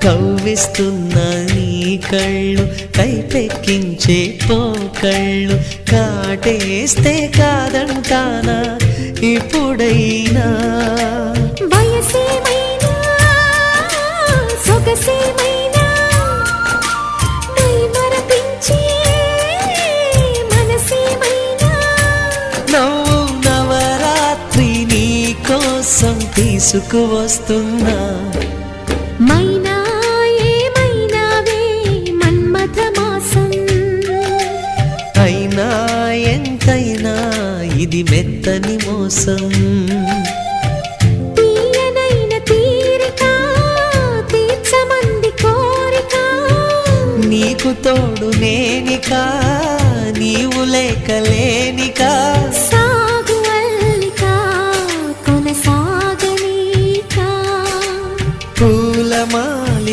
కవ్విస్తున్న నీ కళ్ళు కైపెక్కించే పోకళ్ళు కాటేస్తే కాదంటానా ఇప్పుడైనా వయసేమైనా సొగసేమైనా మైమరపించే మనసేమైనా నవ్వు నవరాత్రి నీ కోసం తీసుకువస్తున్నా మైనా ఏమైనావే మన్మథ మాసం అయినా ఎంతైనా ఇది మెత్తని మోసం తీయనైన తీరిక తీర్చమంది కోరిక నీకు తోడు నేనికా నీవు లేక లేనికా